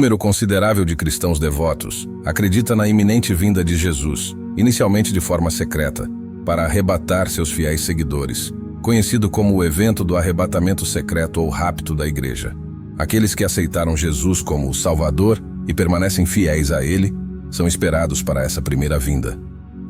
número considerável de cristãos devotos acredita na iminente vinda de Jesus, inicialmente de forma secreta, para arrebatar seus fiéis seguidores, conhecido como o evento do arrebatamento secreto ou rapto da Igreja. Aqueles que aceitaram Jesus como o Salvador e permanecem fiéis a Ele são esperados para essa primeira vinda.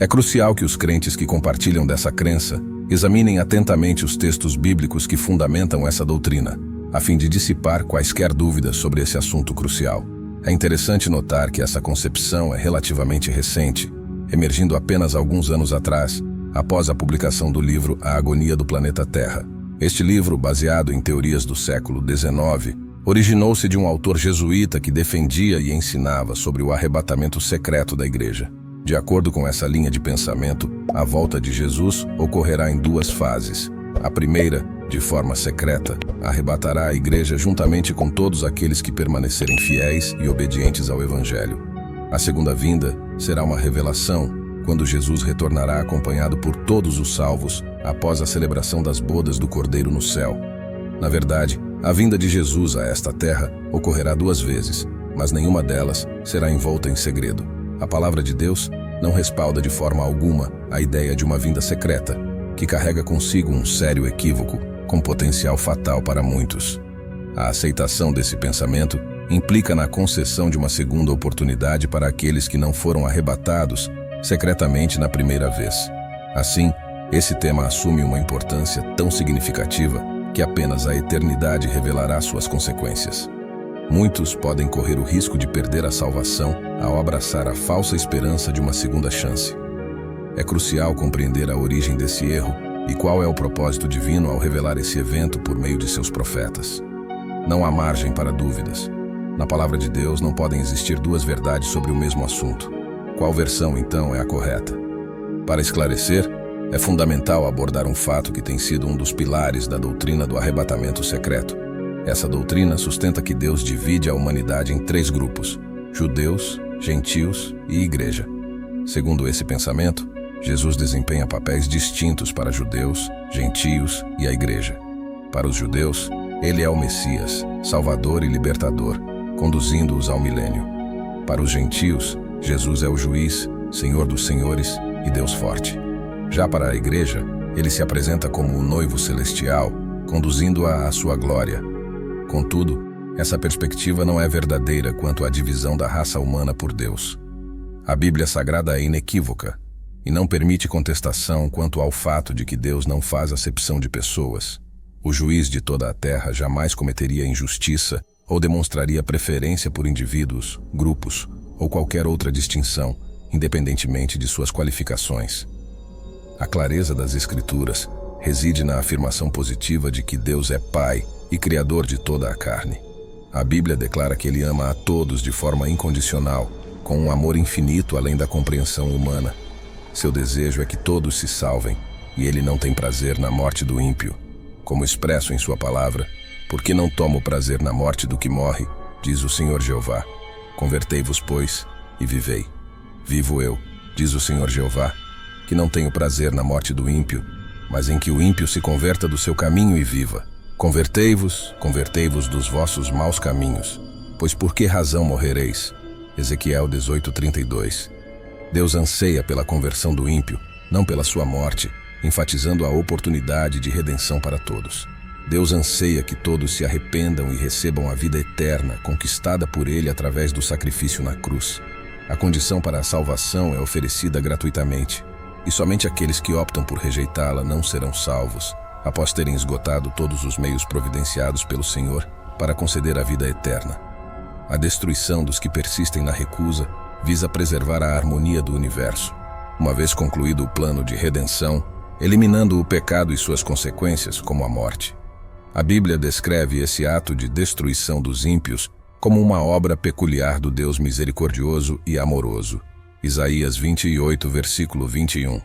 É crucial que os crentes que compartilham dessa crença examinem atentamente os textos bíblicos que fundamentam essa doutrina, a fim de dissipar quaisquer dúvidas sobre esse assunto crucial. É interessante notar que essa concepção é relativamente recente, emergindo apenas alguns anos atrás, após a publicação do livro A Agonia do Planeta Terra. Este livro, baseado em teorias do século XIX, originou-se de um autor jesuíta que defendia e ensinava sobre o arrebatamento secreto da Igreja. De acordo com essa linha de pensamento, a volta de Jesus ocorrerá em duas fases. A primeira, de forma secreta, arrebatará a Igreja juntamente com todos aqueles que permanecerem fiéis e obedientes ao Evangelho. A segunda vinda será uma revelação, quando Jesus retornará acompanhado por todos os salvos após a celebração das bodas do Cordeiro no céu. Na verdade, a vinda de Jesus a esta terra ocorrerá duas vezes, mas nenhuma delas será envolta em segredo. A palavra de Deus não respalda de forma alguma a ideia de uma vinda secreta, que carrega consigo um sério equívoco, com potencial fatal para muitos. A aceitação desse pensamento implica na concessão de uma segunda oportunidade para aqueles que não foram arrebatados secretamente na primeira vez. Assim, esse tema assume uma importância tão significativa que apenas a eternidade revelará suas consequências. Muitos podem correr o risco de perder a salvação ao abraçar a falsa esperança de uma segunda chance. É crucial compreender a origem desse erro e qual é o propósito divino ao revelar esse evento por meio de seus profetas. Não há margem para dúvidas. Na palavra de Deus não podem existir duas verdades sobre o mesmo assunto. Qual versão, então, é a correta? Para esclarecer, é fundamental abordar um fato que tem sido um dos pilares da doutrina do arrebatamento secreto. Essa doutrina sustenta que Deus divide a humanidade em três grupos: judeus, gentios e igreja. Segundo esse pensamento, Jesus desempenha papéis distintos para judeus, gentios e a igreja. Para os judeus, ele é o Messias, Salvador e Libertador, conduzindo-os ao milênio. Para os gentios, Jesus é o juiz, Senhor dos senhores e Deus forte. Já para a igreja, ele se apresenta como o noivo celestial, conduzindo-a à sua glória. Contudo, essa perspectiva não é verdadeira quanto à divisão da raça humana por Deus. A Bíblia Sagrada é inequívoca e não permite contestação quanto ao fato de que Deus não faz acepção de pessoas. O juiz de toda a terra jamais cometeria injustiça ou demonstraria preferência por indivíduos, grupos ou qualquer outra distinção, independentemente de suas qualificações. A clareza das Escrituras reside na afirmação positiva de que Deus é Pai e Criador de toda a carne. A Bíblia declara que Ele ama a todos de forma incondicional, com um amor infinito além da compreensão humana. Seu desejo é que todos se salvem, e Ele não tem prazer na morte do ímpio. Como expresso em sua palavra, porque não tomo prazer na morte do que morre, diz o Senhor Jeová. Convertei-vos, pois, e vivei. Vivo eu, diz o Senhor Jeová, que não tenho prazer na morte do ímpio, mas em que o ímpio se converta do seu caminho e viva. Convertei-vos, convertei-vos dos vossos maus caminhos, pois por que razão morrereis? Ezequiel 18:32. Deus anseia pela conversão do ímpio, não pela sua morte, enfatizando a oportunidade de redenção para todos. Deus anseia que todos se arrependam e recebam a vida eterna, conquistada por Ele através do sacrifício na cruz. A condição para a salvação é oferecida gratuitamente, e somente aqueles que optam por rejeitá-la não serão salvos, após terem esgotado todos os meios providenciados pelo Senhor para conceder a vida eterna. A destruição dos que persistem na recusa visa preservar a harmonia do universo, uma vez concluído o plano de redenção, eliminando o pecado e suas consequências, como a morte. A Bíblia descreve esse ato de destruição dos ímpios como uma obra peculiar do Deus misericordioso e amoroso. Isaías 28, versículo 21.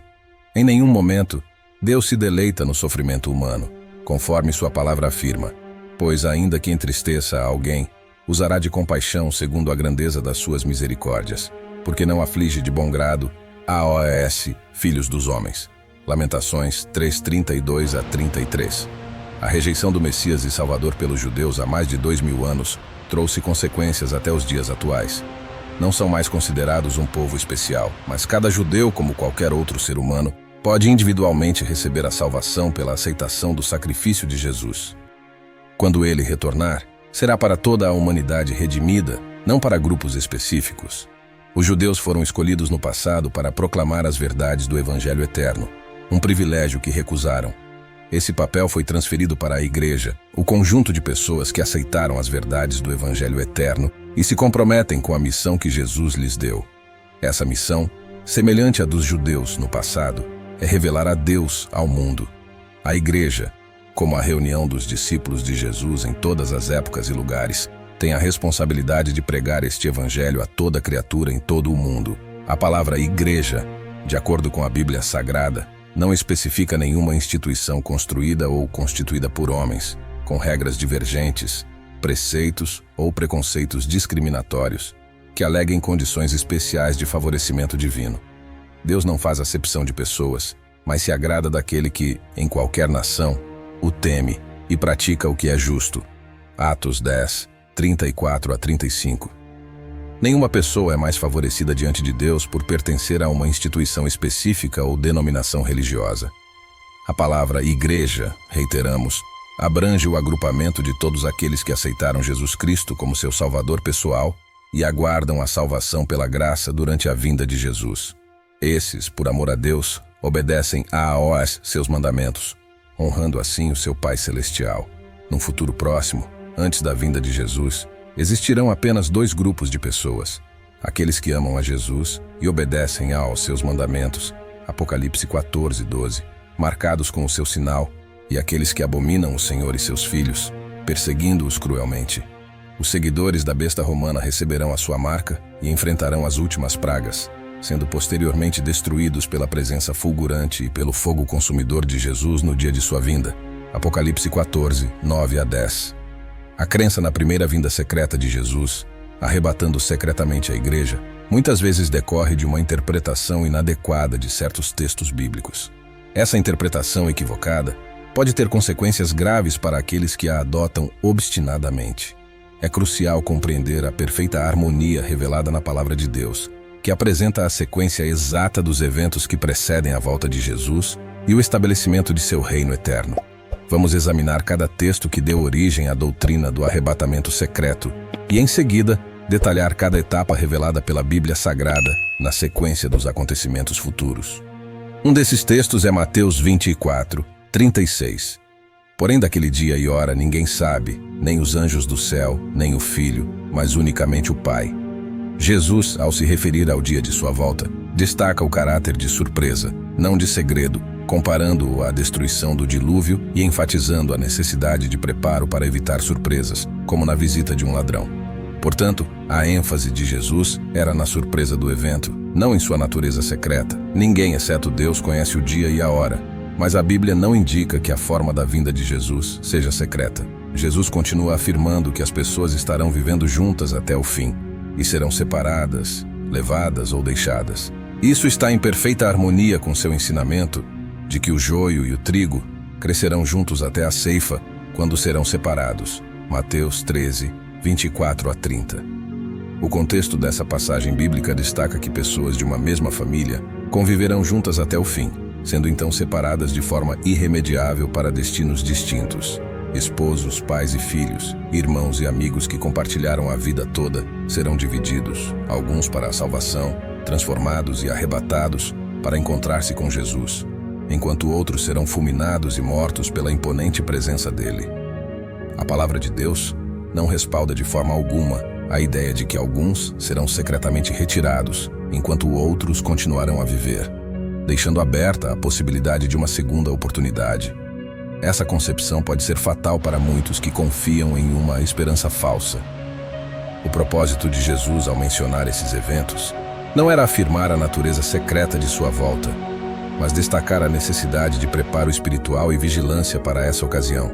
Em nenhum momento, Deus se deleita no sofrimento humano, conforme sua palavra afirma, pois ainda que entristeça a alguém, usará de compaixão segundo a grandeza das suas misericórdias, porque não aflige de bom grado AOS, filhos dos homens. Lamentações 3:32-33. A rejeição do Messias e Salvador pelos judeus há mais de 2000 anos trouxe consequências até os dias atuais. Não são mais considerados um povo especial, mas cada judeu, como qualquer outro ser humano, pode individualmente receber a salvação pela aceitação do sacrifício de Jesus. Quando ele retornar, será para toda a humanidade redimida, não para grupos específicos. Os judeus foram escolhidos no passado para proclamar as verdades do Evangelho eterno, um privilégio que recusaram. Esse papel foi transferido para a Igreja, o conjunto de pessoas que aceitaram as verdades do Evangelho eterno e se comprometem com a missão que Jesus lhes deu. Essa missão, semelhante à dos judeus no passado, é revelar a Deus ao mundo. A Igreja, como a reunião dos discípulos de Jesus em todas as épocas e lugares, tem a responsabilidade de pregar este Evangelho a toda criatura em todo o mundo. A palavra Igreja, de acordo com a Bíblia Sagrada, não especifica nenhuma instituição construída ou constituída por homens, com regras divergentes, preceitos ou preconceitos discriminatórios, que aleguem condições especiais de favorecimento divino. Deus não faz acepção de pessoas, mas se agrada daquele que, em qualquer nação, o teme e pratica o que é justo. Atos 10, 34 a 35. Nenhuma pessoa é mais favorecida diante de Deus por pertencer a uma instituição específica ou denominação religiosa. A palavra igreja, reiteramos, abrange o agrupamento de todos aqueles que aceitaram Jesus Cristo como seu Salvador pessoal e aguardam a salvação pela graça durante a vinda de Jesus. Esses, por amor a Deus, obedecem aos seus mandamentos, honrando assim o seu Pai Celestial. Num futuro próximo, antes da vinda de Jesus, existirão apenas dois grupos de pessoas: aqueles que amam a Jesus e obedecem aos seus mandamentos, Apocalipse 14, 12, marcados com o seu sinal, e aqueles que abominam o Senhor e seus filhos, perseguindo-os cruelmente. Os seguidores da besta romana receberão a sua marca e enfrentarão as últimas pragas, sendo posteriormente destruídos pela presença fulgurante e pelo fogo consumidor de Jesus no dia de sua vinda, Apocalipse 14, 9 a 10. A crença na primeira vinda secreta de Jesus, arrebatando secretamente a Igreja, muitas vezes decorre de uma interpretação inadequada de certos textos bíblicos. Essa interpretação equivocada pode ter consequências graves para aqueles que a adotam obstinadamente. É crucial compreender a perfeita harmonia revelada na Palavra de Deus, que apresenta a sequência exata dos eventos que precedem a volta de Jesus e o estabelecimento de seu reino eterno. Vamos examinar cada texto que deu origem à doutrina do arrebatamento secreto e, em seguida, detalhar cada etapa revelada pela Bíblia Sagrada na sequência dos acontecimentos futuros. Um desses textos é Mateus 24, 36. Porém, daquele dia e hora ninguém sabe, nem os anjos do céu, nem o Filho, mas unicamente o Pai. Jesus, ao se referir ao dia de sua volta, destaca o caráter de surpresa, não de segredo, comparando-o à destruição do dilúvio e enfatizando a necessidade de preparo para evitar surpresas, como na visita de um ladrão. Portanto, a ênfase de Jesus era na surpresa do evento, não em sua natureza secreta. Ninguém, exceto Deus, conhece o dia e a hora, mas a Bíblia não indica que a forma da vinda de Jesus seja secreta. Jesus continua afirmando que as pessoas estarão vivendo juntas até o fim, e serão separadas, levadas ou deixadas. Isso está em perfeita harmonia com seu ensinamento de que o joio e o trigo crescerão juntos até a ceifa, quando serão separados. Mateus 13, 24 a 30. O contexto dessa passagem bíblica destaca que pessoas de uma mesma família conviverão juntas até o fim, sendo então separadas de forma irremediável para destinos distintos. Esposos, pais e filhos, irmãos e amigos que compartilharam a vida toda serão divididos, alguns para a salvação, transformados e arrebatados para encontrar-se com Jesus, enquanto outros serão fulminados e mortos pela imponente presença dele. A palavra de Deus não respalda de forma alguma a ideia de que alguns serão secretamente retirados, enquanto outros continuarão a viver, deixando aberta a possibilidade de uma segunda oportunidade. Essa concepção pode ser fatal para muitos que confiam em uma esperança falsa. O propósito de Jesus ao mencionar esses eventos não era afirmar a natureza secreta de sua volta, mas destacar a necessidade de preparo espiritual e vigilância para essa ocasião.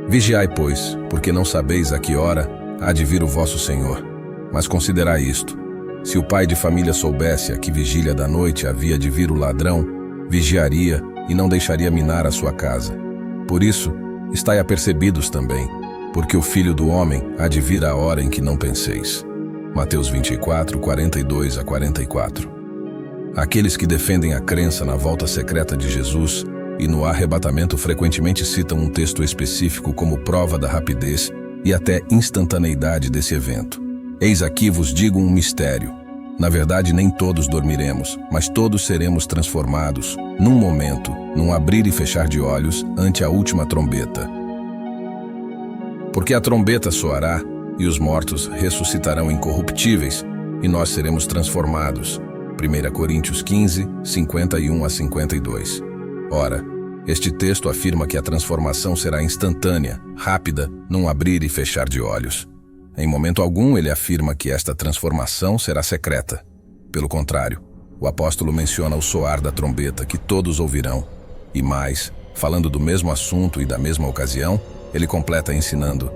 Vigiai, pois, porque não sabeis a que hora há de vir o vosso Senhor. Mas considerai isto: se o pai de família soubesse a que vigília da noite havia de vir o ladrão, vigiaria e não deixaria minar a sua casa. Por isso, estai apercebidos também, porque o Filho do Homem há de vir a hora em que não penseis. Mateus 24, 42 a 44. Aqueles que defendem a crença na volta secreta de Jesus e no arrebatamento frequentemente citam um texto específico como prova da rapidez e até instantaneidade desse evento. Eis aqui vos digo um mistério. Na verdade, nem todos dormiremos, mas todos seremos transformados, num momento, num abrir e fechar de olhos, ante a última trombeta. Porque a trombeta soará, e os mortos ressuscitarão incorruptíveis, e nós seremos transformados. 1 Coríntios 15, 51 a 52. Ora, este texto afirma que a transformação será instantânea, rápida, num abrir e fechar de olhos. Em momento algum, ele afirma que esta transformação será secreta. Pelo contrário, o apóstolo menciona o soar da trombeta que todos ouvirão. E mais, falando do mesmo assunto e da mesma ocasião, ele completa ensinando: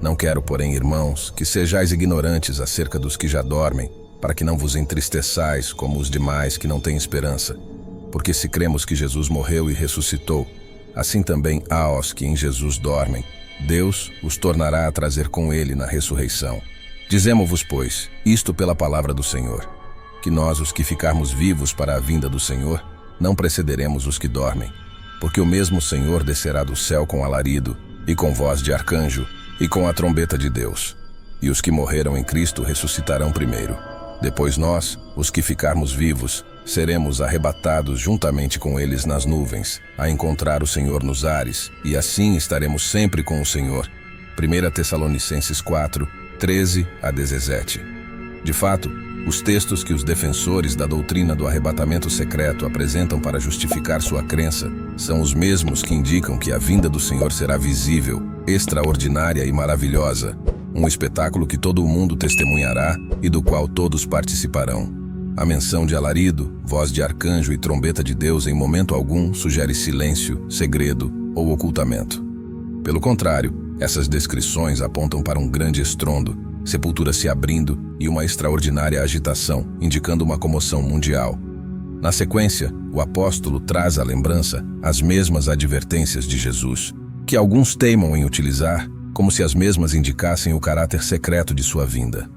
Não quero, porém, irmãos, que sejais ignorantes acerca dos que já dormem, para que não vos entristeçais como os demais que não têm esperança. Porque se cremos que Jesus morreu e ressuscitou, assim também há os que em Jesus dormem. Deus os tornará a trazer com ele na ressurreição. Dizemo-vos, pois, isto pela palavra do Senhor, que nós, os que ficarmos vivos para a vinda do Senhor, não precederemos os que dormem. Porque o mesmo Senhor descerá do céu com alarido, e com voz de arcanjo, e com a trombeta de Deus. E os que morreram em Cristo ressuscitarão primeiro. Depois nós, os que ficarmos vivos, seremos arrebatados juntamente com eles nas nuvens, a encontrar o Senhor nos ares, e assim estaremos sempre com o Senhor. 1 Tessalonicenses 4, 13 a 17. De fato, os textos que os defensores da doutrina do arrebatamento secreto apresentam para justificar sua crença são os mesmos que indicam que a vinda do Senhor será visível, extraordinária e maravilhosa, um espetáculo que todo o mundo testemunhará e do qual todos participarão. A menção de alarido, voz de arcanjo e trombeta de Deus em momento algum sugere silêncio, segredo ou ocultamento. Pelo contrário, essas descrições apontam para um grande estrondo, sepultura se abrindo e uma extraordinária agitação, indicando uma comoção mundial. Na sequência, o apóstolo traz à lembrança as mesmas advertências de Jesus, que alguns teimam em utilizar, como se as mesmas indicassem o caráter secreto de sua vinda.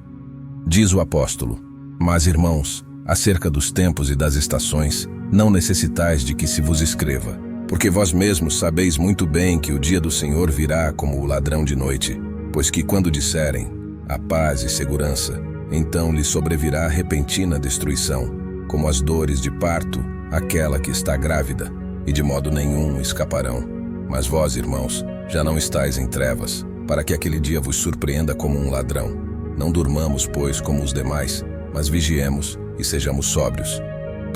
Diz o apóstolo: Mas, irmãos, acerca dos tempos e das estações, não necessitais de que se vos escreva, porque vós mesmos sabeis muito bem que o dia do Senhor virá como o ladrão de noite, pois que quando disserem a paz e segurança, então lhe sobrevirá repentina destruição, como as dores de parto, aquela que está grávida, e de modo nenhum escaparão. Mas vós, irmãos, já não estáis em trevas, para que aquele dia vos surpreenda como um ladrão. Não durmamos, pois, como os demais, mas vigiemos e sejamos sóbrios.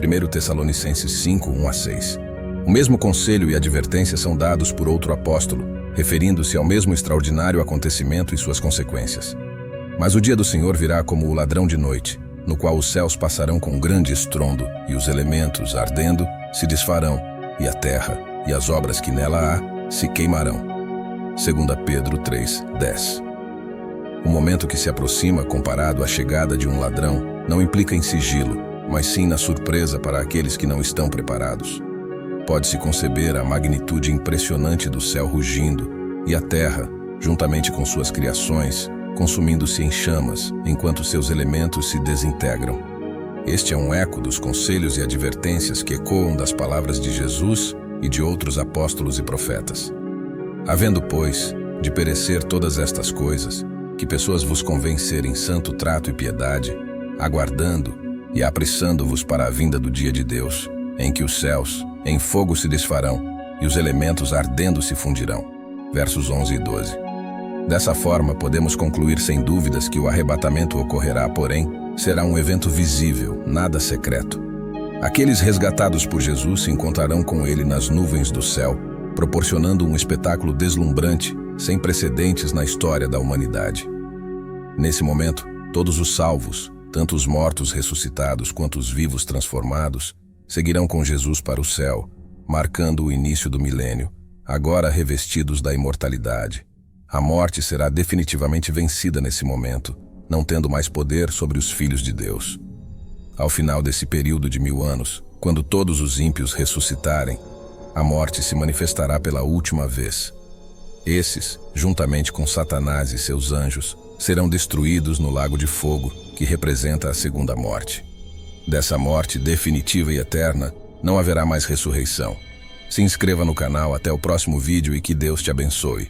1 Tessalonicenses 5, 1 a 6. O mesmo conselho e advertência são dados por outro apóstolo, referindo-se ao mesmo extraordinário acontecimento e suas consequências. Mas o dia do Senhor virá como o ladrão de noite, no qual os céus passarão com grande estrondo, e os elementos, ardendo, se desfarão, e a terra, e as obras que nela há, se queimarão. 2 Pedro 3, 10. O momento que se aproxima comparado à chegada de um ladrão não implica em sigilo, mas sim na surpresa para aqueles que não estão preparados. Pode-se conceber a magnitude impressionante do céu rugindo, e a terra, juntamente com suas criações, consumindo-se em chamas, enquanto seus elementos se desintegram. Este é um eco dos conselhos e advertências que ecoam das palavras de Jesus e de outros apóstolos e profetas. Havendo, pois, de perecer todas estas coisas, que pessoas vos convencerem em santo trato e piedade, aguardando e apressando-vos para a vinda do dia de Deus, em que os céus em fogo se desfarão e os elementos ardendo se fundirão. Versos 11 e 12. Dessa forma, podemos concluir sem dúvidas que o arrebatamento ocorrerá, porém, será um evento visível, nada secreto. Aqueles resgatados por Jesus se encontrarão com ele nas nuvens do céu, proporcionando um espetáculo deslumbrante, sem precedentes na história da humanidade. Nesse momento, todos os salvos, tanto os mortos ressuscitados quanto os vivos transformados, seguirão com Jesus para o céu, marcando o início do milênio, agora revestidos da imortalidade. A morte será definitivamente vencida nesse momento, não tendo mais poder sobre os filhos de Deus. Ao final desse período de 1000 anos, quando todos os ímpios ressuscitarem, a morte se manifestará pela última vez. Esses, juntamente com Satanás e seus anjos, serão destruídos no lago de fogo, que representa a segunda morte. Dessa morte definitiva e eterna, não haverá mais ressurreição. Se inscreva no canal, até o próximo vídeo e que Deus te abençoe.